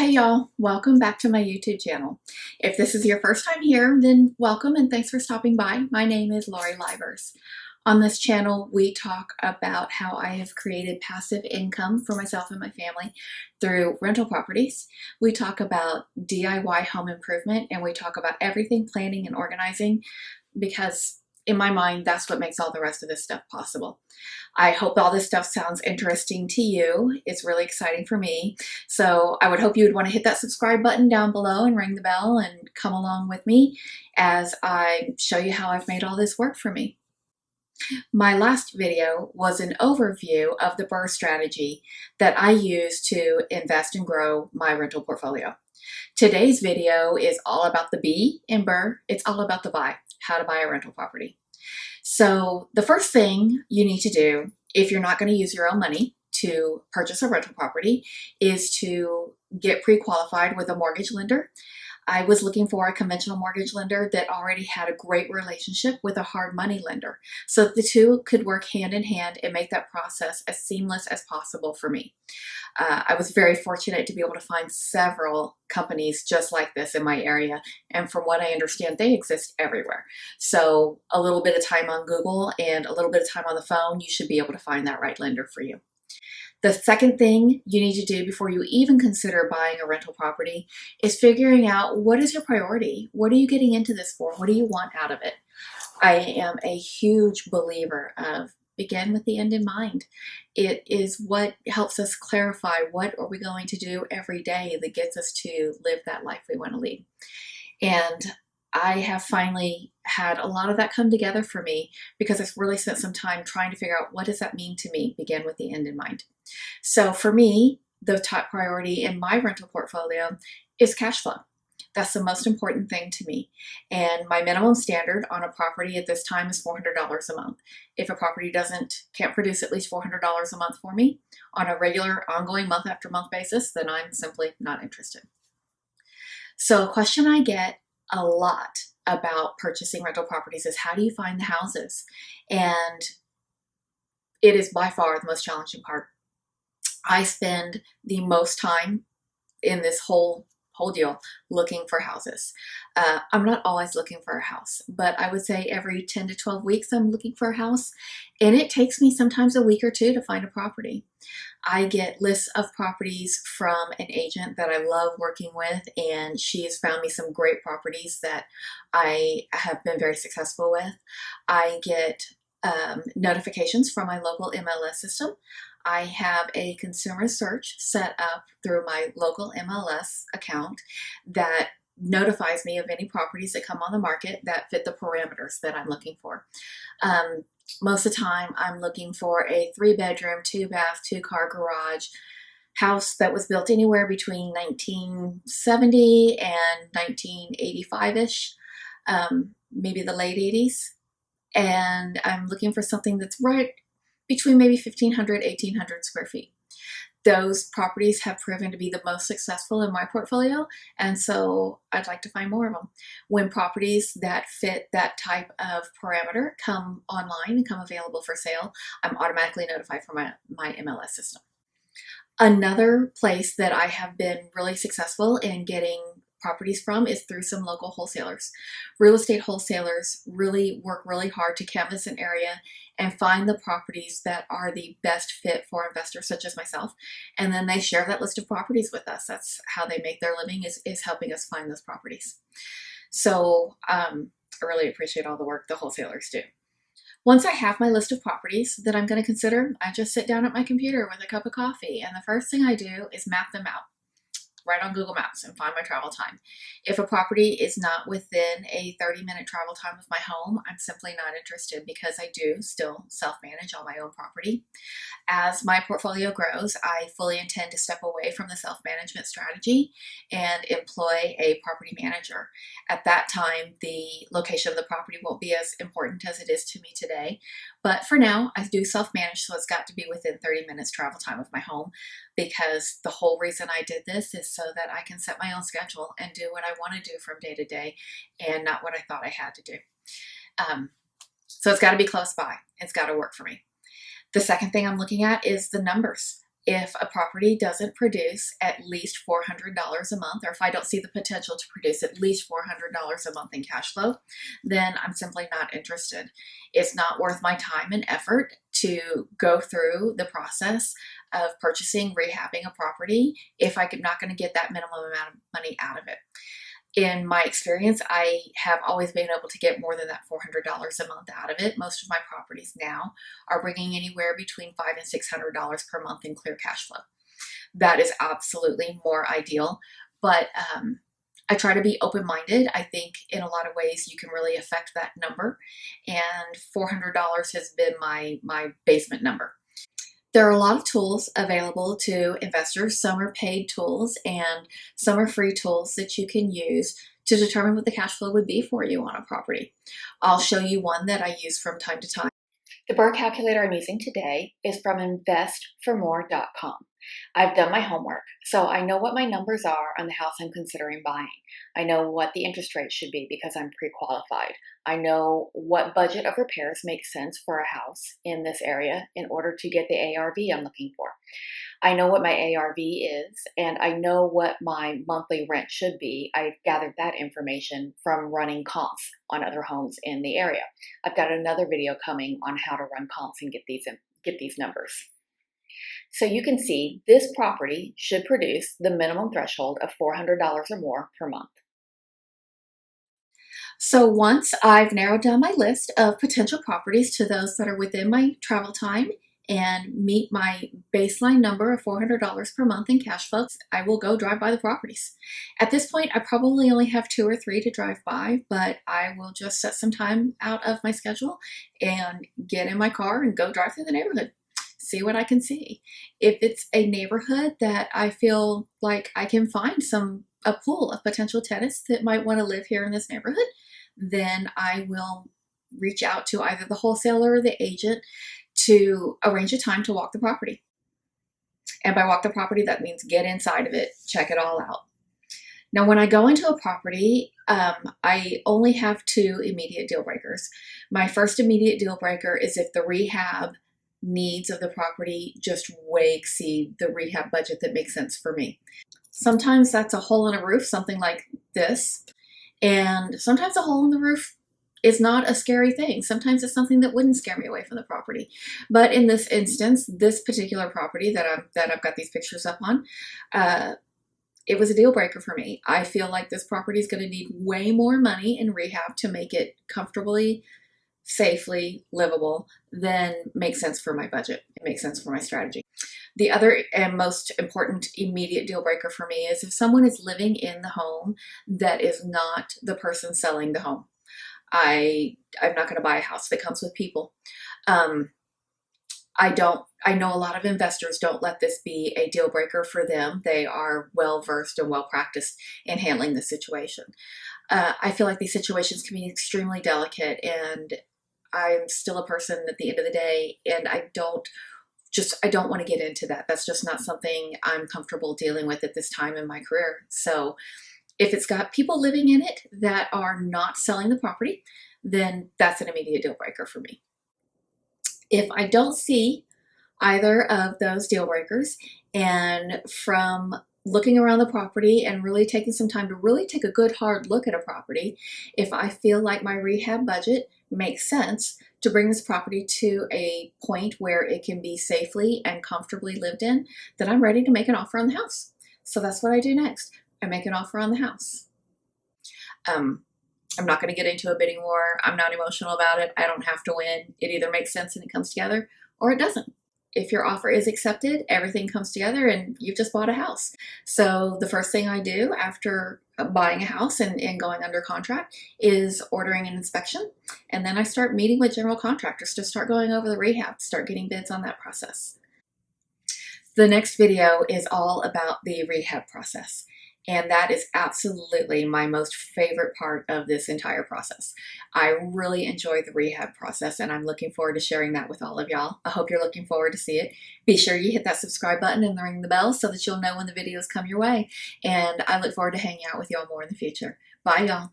Hey y'all, welcome back to my YouTube channel. If this is your first time here, then welcome and thanks for stopping by. My name is Lori Livers. On this channel, we talk about how I have created passive income for myself and my family through rental properties. We talk about DIY home improvement, and we talk about everything planning and organizing because in my mind, that's what makes all the rest of this stuff possible. I hope all this stuff sounds interesting to you. It's really exciting for me. So I would hope you would want to hit that subscribe button down below and ring the bell and come along with me as I show you how I've made all this work for me. My last video was an overview of the BRRRR strategy that I use to invest and grow my rental portfolio. Today's video is all about the B in BRRRR. It's all about the buy, how to buy a rental property. So the first thing you need to do if you're not going to use your own money to purchase a rental property is to get pre-qualified with a mortgage lender. I was looking for a conventional mortgage lender that already had a great relationship with a hard money lender, so that the two could work hand in hand and make that process as seamless as possible for me. I was very fortunate to be able to find several companies just like this in my area, and from what I understand, they exist everywhere. So a little bit of time on Google and a little bit of time on the phone, you should be able to find that right lender for you. The second thing you need to do before you even consider buying a rental property is figuring out what is your priority. What are you getting into this for? What do you want out of it? I am a huge believer of begin with the end in mind. It is what helps us clarify what are we going to do every day that gets us to live that life we want to lead. And I have finally had a lot of that come together for me because I've really spent some time trying to figure out what does that mean to me, begin with the end in mind. So for me, the top priority in my rental portfolio is cash flow. That's the most important thing to me. And my minimum standard on a property at this time is $400 a month. If a property can't produce at least $400 a month for me on a regular, ongoing month after month basis, then I'm simply not interested. So a question I get a lot about purchasing rental properties is how do you find the houses? And it is by far the most challenging part. I spend the most time in this whole deal looking for houses. I'm not always looking for a house, but I would say every 10 to 12 weeks I'm looking for a house, and it takes me sometimes a week or two to find a property. I get lists of properties from an agent that I love working with, and she has found me some great properties that I have been very successful with. I get notifications from my local MLS system. I have a consumer search set up through my local MLS account that notifies me of any properties that come on the market that fit the parameters that I'm looking for. Most of the time, I'm looking for a 3-bedroom, 2-bath, 2-car garage house that was built anywhere between 1970 and 1985-ish, maybe the late 80s. And I'm looking for something that's right between maybe 1,500, 1,800 square feet. Those properties have proven to be the most successful in my portfolio, and so I'd like to find more of them. When properties that fit that type of parameter come online and come available for sale, I'm automatically notified from my MLS system. Another place that I have been really successful in getting properties from is through some local wholesalers. Real estate wholesalers really work really hard to canvas an area and find the properties that are the best fit for investors such as myself, and then they share that list of properties with us. That's how they make their living, is helping us find those properties. So I really appreciate all the work the wholesalers do. Once I have my list of properties that I'm going to consider, I just sit down at my computer with a cup of coffee, and the first thing I do is map them out right on Google Maps and find my travel time. If a property is not within a 30-minute travel time of my home, I'm simply not interested because I do still self-manage all my own property. As my portfolio grows, I fully intend to step away from the self-management strategy and employ a property manager. At that time, the location of the property won't be as important as it is to me today, but for now, I do self-manage, so it's got to be within 30 minutes travel time of my home, because the whole reason I did this is so that I can set my own schedule and do what I want to do from day to day and not what I thought I had to do. So it's got to be close by. It's got to work for me. The second thing I'm looking at is the numbers. if a property doesn't produce at least $400 a month, or if I don't see the potential to produce at least $400 a month in cash flow, then I'm simply not interested. It's not worth my time and effort to go through the process of purchasing, rehabbing a property if I'm not going to get that minimum amount of money out of it. In my experience, I have always been able to get more than that $400 a month out of it. Most of my properties now are bringing anywhere between $500 and $600 per month in clear cash flow. That is absolutely more ideal, but I try to be open-minded. I think in a lot of ways you can really affect that number, and $400 has been my basement number. There are a lot of tools available to investors. Some are paid tools and some are free tools that you can use to determine what the cash flow would be for you on a property. I'll show you one that I use from time to time. The BRRRR calculator I'm using today is from investformore.com. I've done my homework, so I know what my numbers are on the house I'm considering buying. I know what the interest rate should be because I'm pre-qualified. I know what budget of repairs makes sense for a house in this area in order to get the ARV I'm looking for. I know what my ARV is, and I know what my monthly rent should be. I've gathered that information from running comps on other homes in the area. I've got another video coming on how to run comps and get these numbers. So you can see this property should produce the minimum threshold of $400 or more per month. So once I've narrowed down my list of potential properties to those that are within my travel time and meet my baseline number of $400 per month in cash flow, I will go drive by the properties. At this point, I probably only have 2 or 3 to drive by, but I will just set some time out of my schedule and get in my car and go drive through the neighborhood. See what I can see. If it's a neighborhood that I feel like I can find a pool of potential tenants that might want to live here in this neighborhood, then I will reach out to either the wholesaler or the agent to arrange a time to walk the property. And by walk the property, that means get inside of it, check it all out. Now, when I go into a property, I only have 2 immediate deal breakers. My first immediate deal breaker is if the rehab needs of the property just way exceed the rehab budget that makes sense for me. Sometimes that's a hole in a roof, something like this, and sometimes a hole in the roof is not a scary thing. Sometimes it's something that wouldn't scare me away from the property. But in this instance, this particular property that I've got these pictures up on, it was a deal breaker for me. I feel like this property is going to need way more money in rehab to make it comfortably, safely livable than makes sense for my budget. It makes sense for my strategy. The other and most important immediate deal breaker for me is if someone is living in the home that is not the person selling the home. I'm not going to buy a house that comes with people. I know a lot of investors don't let this be a deal breaker for them. They are well versed and well practiced in handling the situation. I feel like these situations can be extremely delicate, and I'm still a person at the end of the day, and I don't want to get into that. That's just not something I'm comfortable dealing with at this time in my career. So if it's got people living in it that are not selling the property, then that's an immediate deal breaker for me. If I don't see either of those deal breakers, and from looking around the property and really taking some time to really take a good hard look at a property, if I feel like my rehab budget makes sense to bring this property to a point where it can be safely and comfortably lived in, then I'm ready to make an offer on the house. So that's what I do next. I make an offer on the house. I'm not going to get into a bidding war. I'm not emotional about it. I don't have to win. It either makes sense and it comes together, or it doesn't. If your offer is accepted, everything comes together and you've just bought a house. So the first thing I do after buying a house and going under contract is ordering an inspection. And then I start meeting with general contractors to start going over the rehab, start getting bids on that process. The next video is all about the rehab process. And that is absolutely my most favorite part of this entire process. I really enjoy the rehab process, and I'm looking forward to sharing that with all of y'all. I hope you're looking forward to see it. Be sure you hit that subscribe button and ring the bell so that you'll know when the videos come your way. And I look forward to hanging out with y'all more in the future. Bye, y'all.